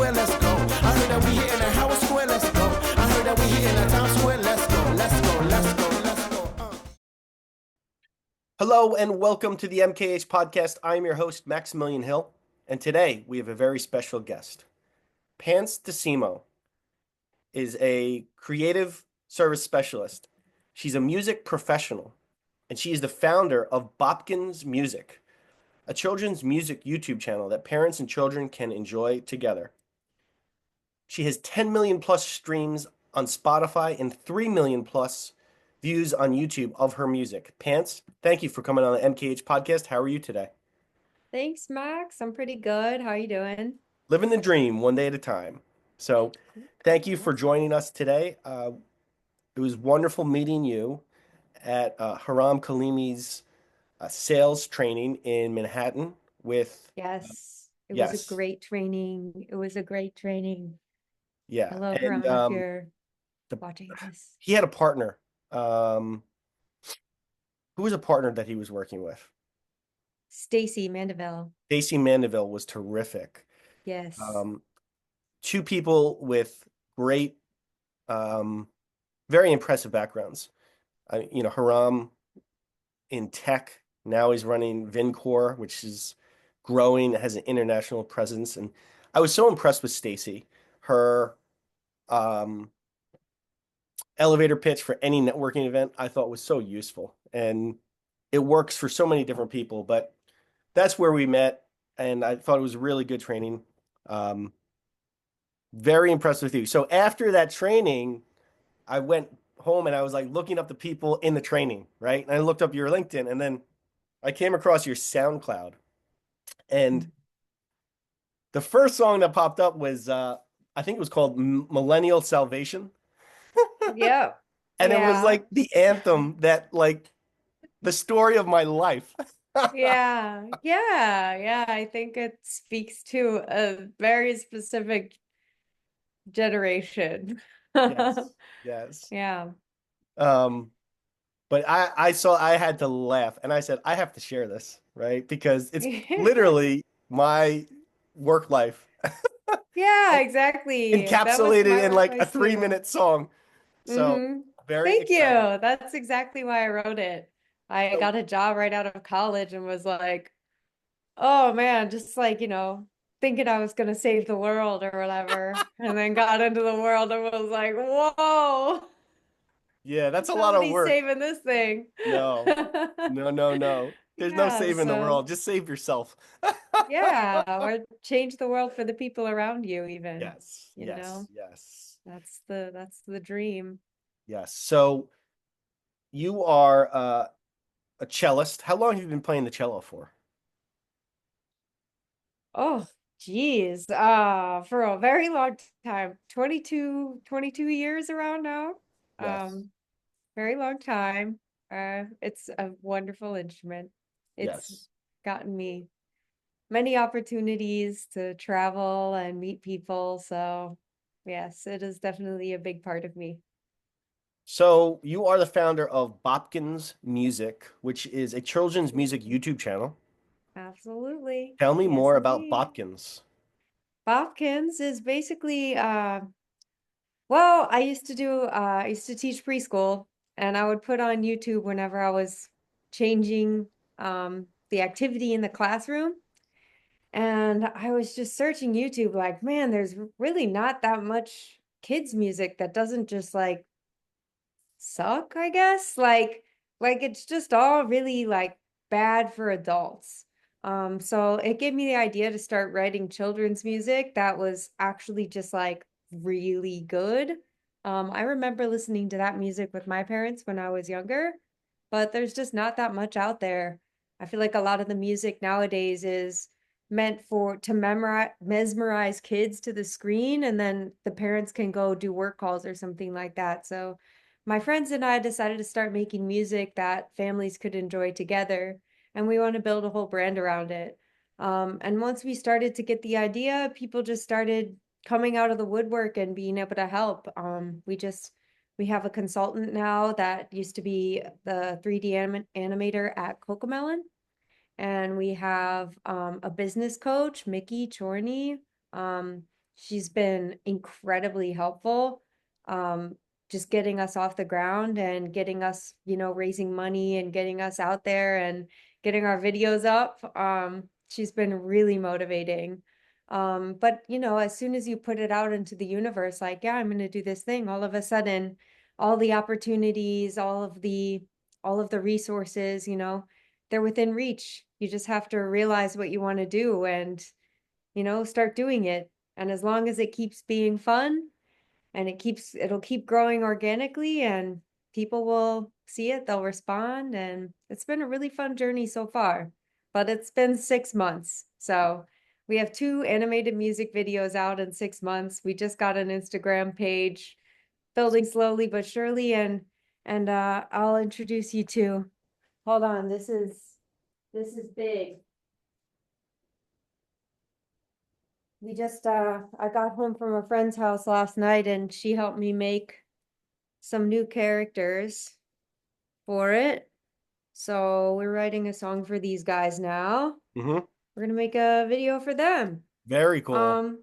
Square, let's go. I heard that we here in the Howard Square, let's go. I heard that we here in the Times Square, let's go, let's go, let's go, let's go. Hello and welcome to the MKH Podcast. I'm your host, Maximillian Hill, and today we have a very special guest. Pance Docimo is a creative service specialist. She's a music professional, and she is the founder of Bopkins Music, a children's music YouTube channel that parents and children can enjoy together. She has 10 million plus streams on Spotify and 3 million plus views on YouTube of her music. Pance, thank you for coming on the MKH Podcast. How are you today? Thanks, Max. I'm pretty good. How are you doing? Living the dream one day at a time. So thank you for joining us today. It was wonderful meeting you at Haram Kalimi's sales training in Manhattan with... Yes, it was yes. a great training. It was a great training. Yeah. Hello, And Haram, if you're watching this. he had a partner. Who was a partner that he was working with? Stacy Mandeville. Stacy Mandeville was terrific. Yes. Two people with great, very impressive backgrounds. Haram in tech, now he's running VinCore, which is growing, has an international presence. And I was so impressed with Stacy. Her elevator pitch for any networking event I thought was so useful. And it works for so many different people, but that's where we met. And I thought it was really good training. Very impressed with you. So after that training, I went home and I was like looking up the people in the training, right? And I looked up your LinkedIn and then I came across your SoundCloud. And the first song that popped up was, I think it was called Millennial Salvation. Yeah. And it was like the anthem that like the story of my life. Yeah. I think it speaks to a very specific generation. Yes. Yeah. But I had to laugh and I said, I have to share this, right? Because it's literally my work life. Yeah, exactly. Encapsulated in like a 3-minute song. So very Thank excited. you. That's exactly why I wrote it. I got a job right out of college and was like, oh man, just like, thinking I was going to save the world or whatever. And then got into the world and was like, whoa. Yeah, that's a lot of work. Saving this thing. No. There's no saving the world. Just save yourself. Yeah, or change the world for the people around you even. Yes. Yes. That's the dream. Yes. So you are a cellist. How long have you been playing the cello for? Oh, geez. For a very long time. 22 years around now. Yes. Very long time. It's a wonderful instrument. It's gotten me many opportunities to travel and meet people. So yes, it is definitely a big part of me. So you are the founder of Bopkins Music, which is a children's music YouTube channel. Absolutely. Tell me more about indeed. Bopkins. Bopkins is basically, I used to teach preschool and I would put on YouTube whenever I was changing the activity in the classroom. And I was just searching YouTube like, man, there's really not that much kids music that doesn't just like suck, I guess. Like it's just all really like bad for adults. So it gave me the idea to start writing children's music that was actually just like really good. I remember listening to that music with my parents when I was younger, but there's just not that much out there. I feel like a lot of the music nowadays is meant to mesmerize kids to the screen, and then the parents can go do work calls or something like that. So my friends and I decided to start making music that families could enjoy together, and we want to build a whole brand around it. And once we started to get the idea, people just started coming out of the woodwork and being able to help. We have a consultant now that used to be the 3D animator at Cocomelon. And we have a business coach, Mickey Chorney. she's been incredibly helpful. Just getting us off the ground and getting us, raising money and getting us out there and getting our videos up. She's been really motivating. But as soon as you put it out into the universe, like, yeah, I'm going to do this thing, all of a sudden, all the opportunities, all of the resources, they're within reach. You just have to realize what you want to do and, start doing it. And as long as it keeps being fun and it'll keep growing organically and people will see it, they'll respond. And it's been a really fun journey so far, but it's been 6 months. So we have 2 animated music videos out in 6 months. We just got an Instagram page, building slowly but surely. And I'll introduce you to, hold on, this is big. I got home from a friend's house last night and she helped me make some new characters for it. So we're writing a song for these guys now. Mm-hmm. We're gonna make a video for them. Very cool.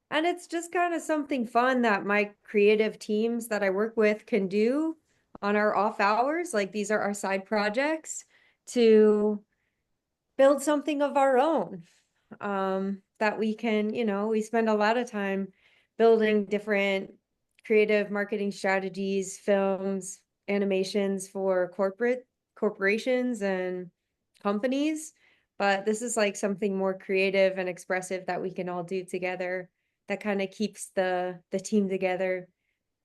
And it's just kind of something fun that my creative teams that I work with can do on our off hours. Like these are our side projects to build something of our own. That we can, we spend a lot of time building different creative marketing strategies, films, animations for corporations and companies. But this is like something more creative and expressive that we can all do together that kind of keeps the team together,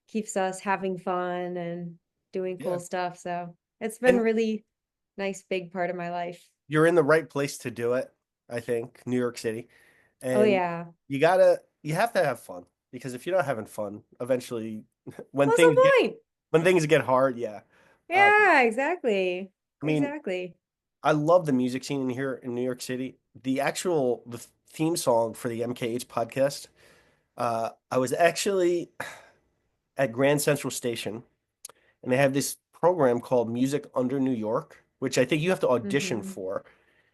keeps us having fun and doing Yeah. cool stuff. So it's been And really nice, big part of my life. you're in the right place to do it, I think, New York City. Oh And yeah. you have to have fun because if you're not having fun, eventually when What's the point? things get hard, yeah. Um, Yeah, exactly. I mean, Exactly. I love the music scene in here in New York City. The theme song for the MKH podcast. I was actually at Grand Central Station, and they have this program called Music Under New York, which I think you have to audition Mm-hmm. for.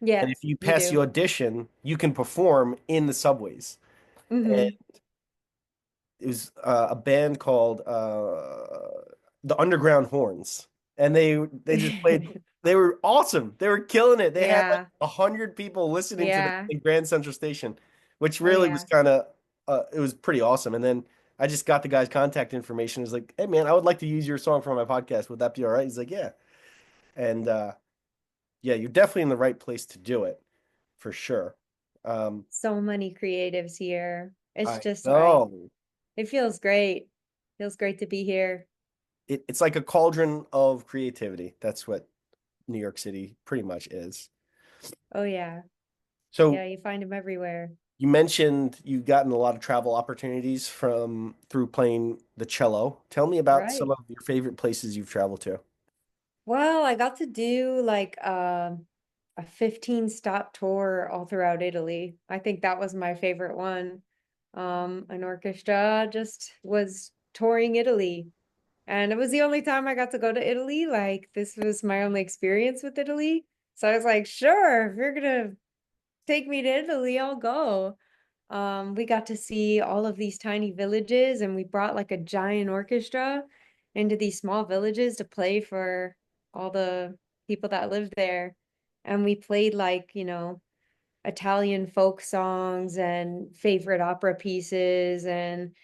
And if Yes, you you pass the do. audition, you can perform in the subways. And Mm-hmm. it was a band called the Underground Horns, and they just played. They were awesome. They were killing it. They had like Yeah. 100 people listening to them Yeah. in Grand Central Station, which Oh really was yeah. kind of it was pretty awesome. And then I just got the guy's contact information. It was like, hey man, I would like to use your song for my podcast. Would that be all right? He's like, yeah. And yeah, you're definitely in the right place to do it for sure. So many creatives here. It's I just like know. it feels great. Feels great to be here. It's like a cauldron of creativity. That's what New York City pretty much is. Oh yeah. Yeah, So you find them everywhere. you mentioned you've gotten a lot of travel opportunities from through playing the cello. Tell me about some Right. of your favorite places you've traveled to. Well, I got to do like a 15 stop tour all throughout Italy. I think that was my favorite one. An orchestra just was touring Italy. And it was the only time I got to go to Italy. Like this was my only experience with Italy. So I was like, sure, if you're gonna take me to Italy, I'll go. We got to see all of these tiny villages and we brought like a giant orchestra into these small villages to play for all the people that lived there. And we played like, Italian folk songs and favorite opera pieces and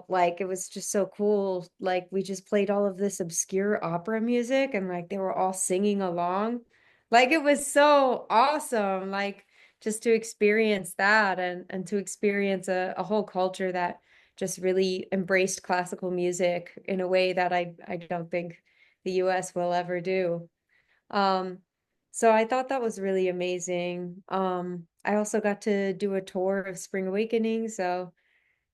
like it was just so cool. Like we just played all of this obscure opera music and like they were all singing along. Like it was so awesome. Like just to experience that and to experience a whole culture that just really embraced classical music in a way that I don't think the US will ever do. Um, so I thought that was really amazing. I also got to do a tour of Spring Awakening. So,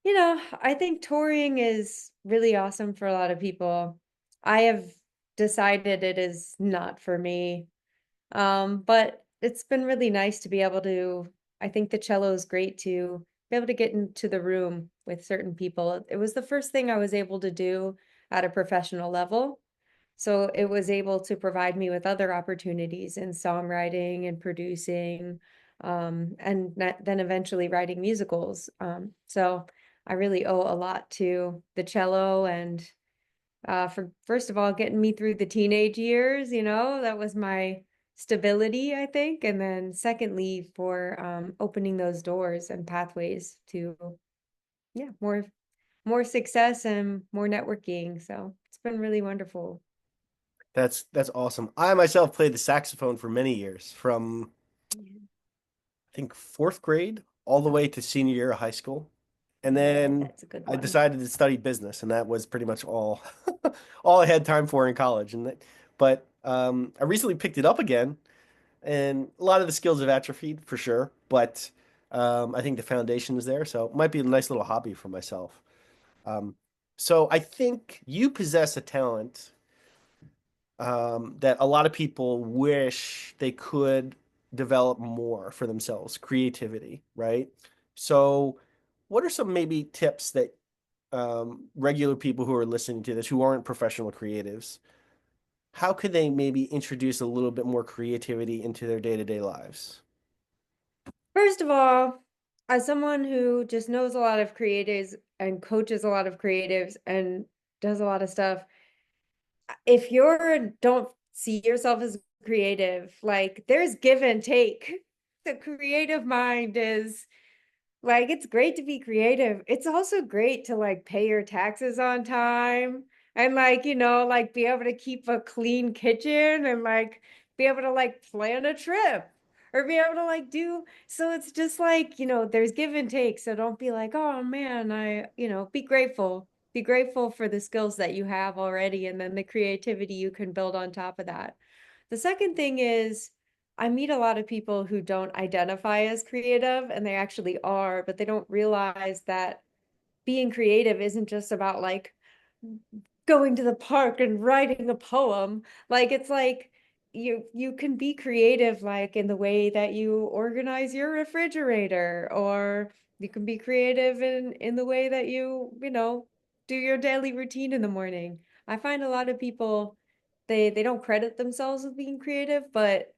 I think touring is really awesome for a lot of people. I have decided it is not for me. But it's been really nice to be able to, I think the cello is great to be able to get into the room with certain people. It was the first thing I was able to do at a professional level. So it was able to provide me with other opportunities in songwriting and producing, and then eventually writing musicals. So I really owe a lot to the cello and for first of all getting me through the teenage years, that was my stability, I think, and then secondly for opening those doors and pathways to yeah, more success and more networking. So it's been really wonderful. That's awesome. I myself played the saxophone for many years, from Yeah, I think fourth grade all the way to senior year of high school. And yeah, then that's a good I one. decided to study business, and that was pretty much all all I had time for in college. But I recently picked it up again, and a lot of the skills have atrophied for sure. But I think the foundation is there, so it might be a nice little hobby for myself. Um, so I think you possess a talent that a lot of people wish they could develop more for themselves, creativity, right? So, what are some maybe tips that regular people who are listening to this, who aren't professional creatives, how could they maybe introduce a little bit more creativity into their day-to-day lives? First of all, as someone who just knows a lot of creatives and coaches a lot of creatives and does a lot of stuff, if you're don't see yourself as creative, like there's give and take. The creative mind is like it's great to be creative. It's also great to like pay your taxes on time and like, like be able to keep a clean kitchen and like be able to like plan a trip or be able to like do so it's just like, there's give and take. So don't be like, oh man, be grateful. Be grateful for the skills that you have already and then the creativity you can build on top of that. The second thing is I meet a lot of people who don't identify as creative and they actually are, but they don't realize that being creative isn't just about like going to the park and writing a poem. Like it's like you can be creative like in the way that you organize your refrigerator, or you can be creative in the way that you do your daily routine in the morning. I find a lot of people they don't credit themselves with being creative, but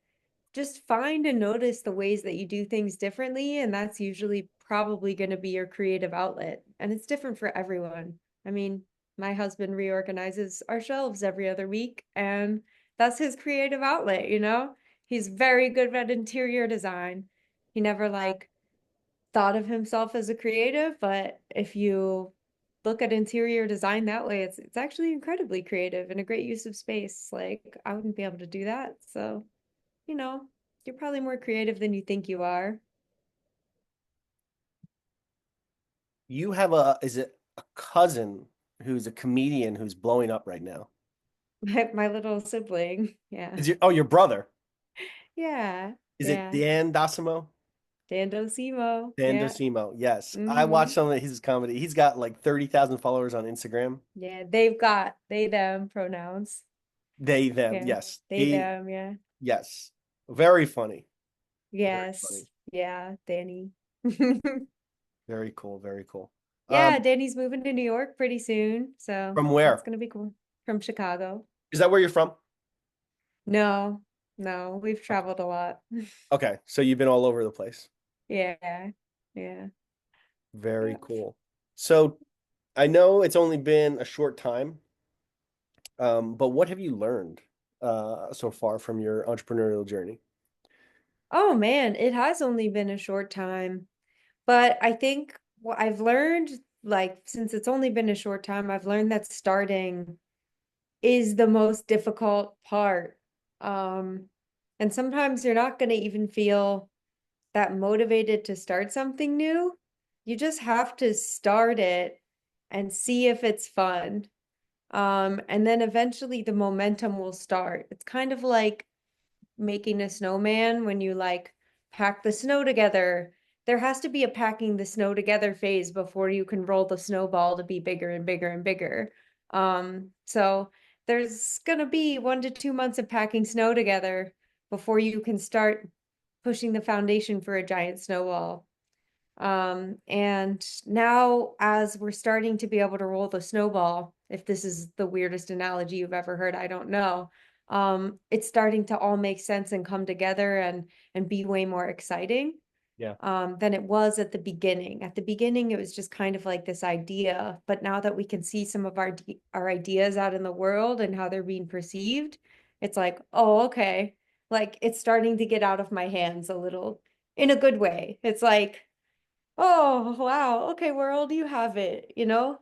just find and notice the ways that you do things differently, and that's usually probably going to be your creative outlet. And it's different for everyone. I mean, my husband reorganizes our shelves every other week, and that's his creative outlet. He's very good at interior design. He never like thought of himself as a creative, but if you look at interior design that way, it's actually incredibly creative and a great use of space. Like I wouldn't be able to do that. So you know, you're probably more creative than you think you are. You have is it a cousin who's a comedian who's blowing up right now? My little sibling. Yeah. Oh, your brother? Yeah. Is it Yeah. Dan Docimo? Dan Docimo. Dan Yeah. Decimo, yes. I Mm-hmm. watched some of his comedy. He's got like 30,000 followers on Instagram. Yeah. They've got they them pronouns. They, them, Yeah. yes. They them. Yeah. Yes. Very funny. Very Yes. funny. Yeah. Danny. Very cool. Very cool. Yeah. Danny's moving to New York pretty soon. So From that's where? gonna be cool. From Chicago. Is that where you're from? No, no, we've Okay. traveled a lot. Okay. So you've been all over the place. Yeah. Yeah. Very Yeah. cool. So I know it's only been a short time, but what have you learned so far from your entrepreneurial journey? Oh man, it has only been a short time, but I think what I've learned, like, since it's only been a short time, I've learned that starting is the most difficult part. Um, and sometimes you're not going to even feel that motivated to start something new. You just have to start it and see if it's fun. And then eventually the momentum will start. It's kind of like making a snowman when you like pack the snow together. There has to be a packing the snow together phase before you can roll the snowball to be bigger and bigger and bigger. So there's gonna be 1 to 2 months of packing snow together before you can start pushing the foundation for a giant snowball. And now as we're starting to be able to roll the snowball, if this is the weirdest analogy you've ever heard, I don't know. It's starting to all make sense and come together and be way more exciting. Yeah. than it was at the beginning. At the beginning, it was just kind of like this idea, but now that we can see some of our ideas out in the world and how they're being perceived, it's like, oh, okay, like it's starting to get out of my hands a little in a good way. It's like, oh, wow. Okay, world, you have it, you know?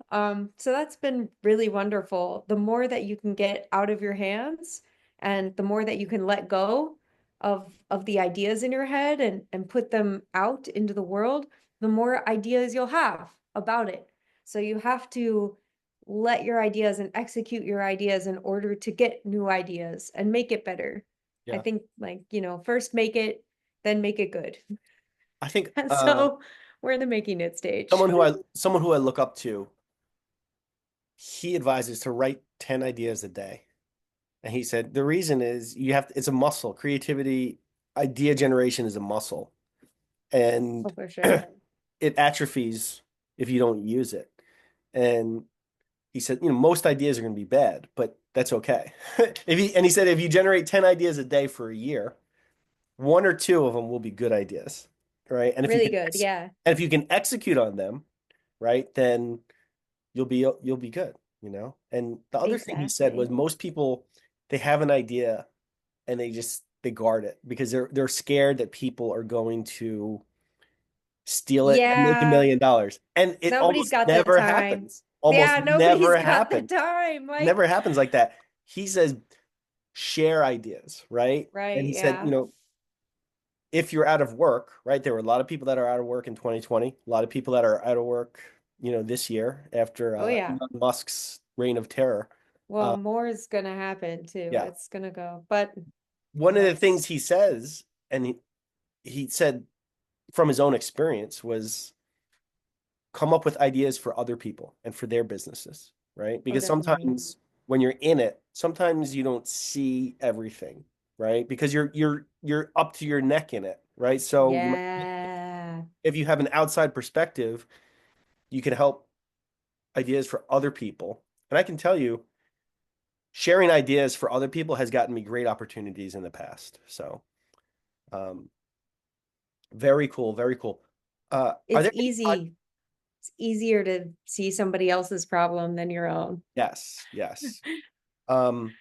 So that's been really wonderful. The more that you can get out of your hands and the more that you can let go of the ideas in your head and put them out into the world, the more ideas you'll have about it. So you have to let your ideas and execute your ideas in order to get new ideas and make it better. I Yeah. think like, you know, first make it, then make it good. I think And so we're in the making it stage. someone who I look up to, he advises to write 10 ideas a day. And he said the reason is it's a muscle. Creativity, idea generation is a muscle. Oh, And for sure. it atrophies if you don't use it. And he said, most ideas are going to be bad, but that's okay. He said if you generate 10 ideas a day for a year, one or two of them will be good ideas, right? And Really good. Yeah. if you can execute on them, right, then you'll be good, And the other thing he said was Exactly. most people, they have an idea and they guard it because they're scared that people are going to steal it and make Yeah. $1 million. And it Nobody's almost got the never time. happens. Almost Yeah, nobody's never got the happens. time. Like, Never happens like that. He says, share ideas, right? And right. he said, Yeah. if you're out of work, right? There were a lot of people that are out of work in 2020, a lot of people that are out of work, this year after Oh, yeah. Elon Musk's reign of terror. Well, Uh, more is gonna happen too. yeah. It's gonna go. But One of the things that's he says, and he said from his own experience, was come up with ideas for other people and for their businesses, right? oh, Because definitely. sometimes when you're in it, sometimes you don't see everything, right? Because you're up to your neck in it, right? So Yeah. if you have an outside perspective, you can help ideas for other people. And I can tell you, sharing ideas for other people has gotten me great opportunities in the past. So, um, very cool, very cool. Are It's there any easy. It's easier to see somebody else's problem than your own. Yes, yes. Um,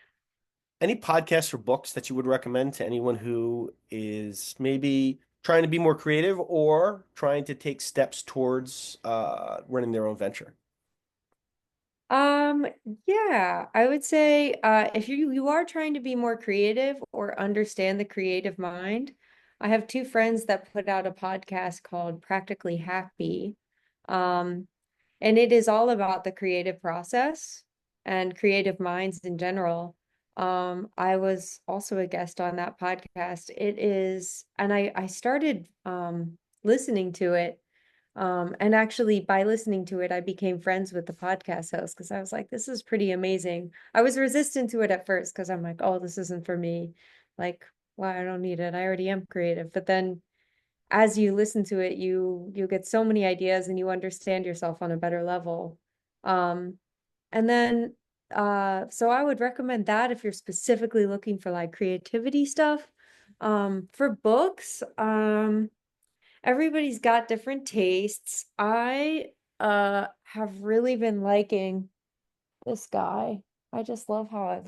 any podcasts or books that you would recommend to anyone who is maybe trying to be more creative or trying to take steps towards running their own venture? Um, yeah, I would say if you are trying to be more creative or understand the creative mind, I have two friends that put out a podcast called Practically Happy. Um, and it is all about the creative process and creative minds in general. I was also a guest on that podcast. It is, and I started listening to it. And actually, by listening to it, I became friends with the podcast host because I was like, this is pretty amazing. I was resistant to it at first because I'm like, oh, this isn't for me. Like, why I don't need it. I already am creative. But then as you listen to it, you get so many ideas and you understand yourself on a better level. Um, and then so I would recommend that if you're specifically looking for like creativity stuff. For books, everybody's got different tastes. I have really been liking this guy. I just love how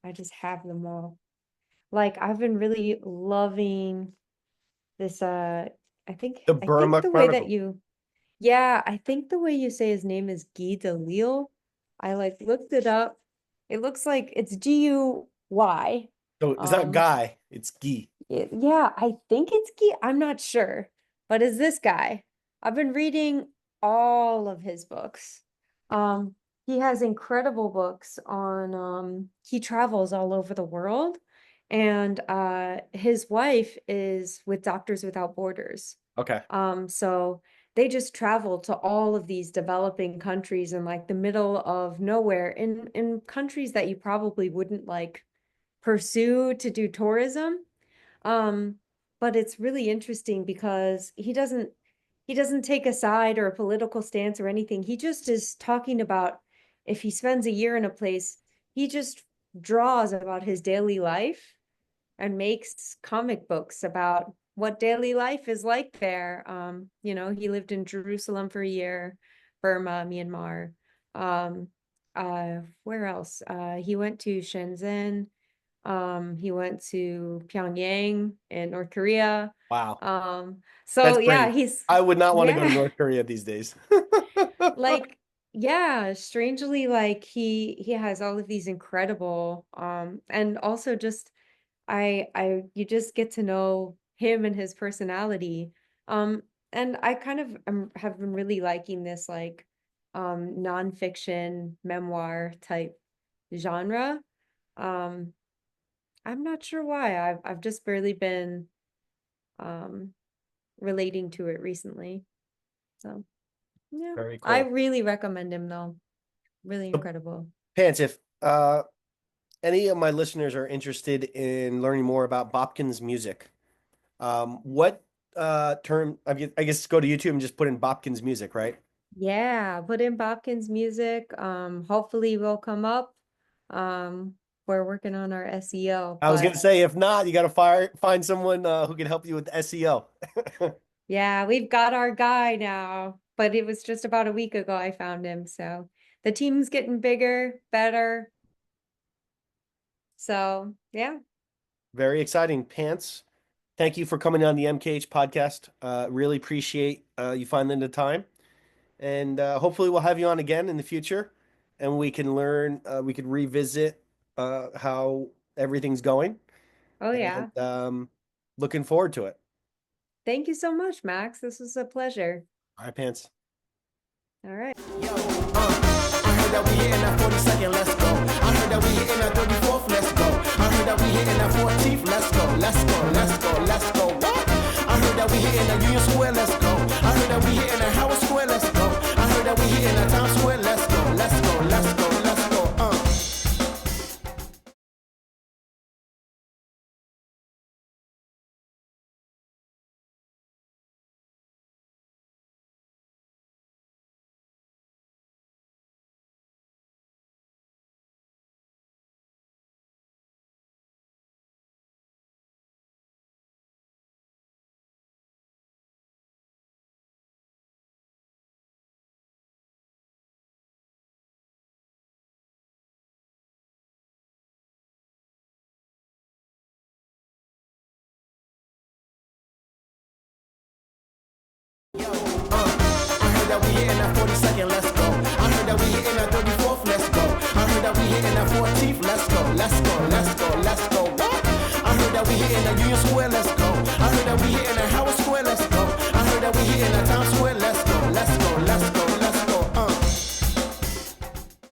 I just have them all. Like I've been really loving this I think The I think Burma the way that Chronicles. you yeah, I think the way you say his name is Guy Delisle. I like looked it up. It looks like it's Guy. So it's not Um Guy, it's Guy. yeah, I think it's Guy. I'm not sure. But is this guy? I've been reading all of his books. Um he has incredible books on he travels all over the world and his wife is with Doctors Without Borders. Okay. So they just travel to all of these developing countries in like the middle of nowhere in countries that you probably wouldn't like pursue to do tourism. Um, but it's really interesting because he doesn't take a side or a political stance or anything. He just is talking about if he spends a year in a place, he just draws about his daily life and makes comic books about what daily life is like there. You know, he lived in Jerusalem for a year, Burma, Myanmar. Where else? He went to Shenzhen. He went to Pyongyang in North Korea. Wow. So That's yeah, brave. I would not want to go to yeah, North Korea these days. like yeah, strangely, like he has all of these incredible, and also just you just get to know him and his personality. Um, and I kind of have been really liking this like nonfiction memoir type genre. Um, I'm not sure why. I've just barely been um relating to it recently. So yeah, Very I cool. really recommend him though. Really So, incredible. Pants, if any of my listeners are interested in learning more about Bopkins music, what term, I guess go to YouTube and just put in Bopkins music, right? Yeah, put in Bopkins music. Hopefully will come up. Um, we're working on our SEO, I was but gonna say, if not, you got to find someone who can help you with SEO. yeah, we've got our guy now. But it was just about a week ago I found him. So the team's getting bigger, better. So yeah. Very exciting, Pants. Thank you for coming on the MKH podcast. Really appreciate you finding the time, and hopefully we'll have you on again in the future, and we can learn. We can revisit how everything's going, Oh yeah. and looking forward to it. Thank you so much, Max. This was a pleasure. All right, Pants. All right. I heard that we hitting that 42nd, let's go. I heard that we hitting that 34th, let's go. I heard that we hitting that 14th, let's go. Let's go, let's go, let's go. What? I heard that we hitting that Union Square, let's go. I heard that we hitting that Howard Square, let's go. I heard that we hitting that Times Square, let's go. Let's go, let's go, let's go. I heard that we hitting that 42nd, let's go. I heard that we hitting that 34th, let's go. I heard that we hitting that 14th, let's go. Let's go, let's go, let's go. What? I heard that we hitting that Union Square, let's go. I heard that we hitting that Howard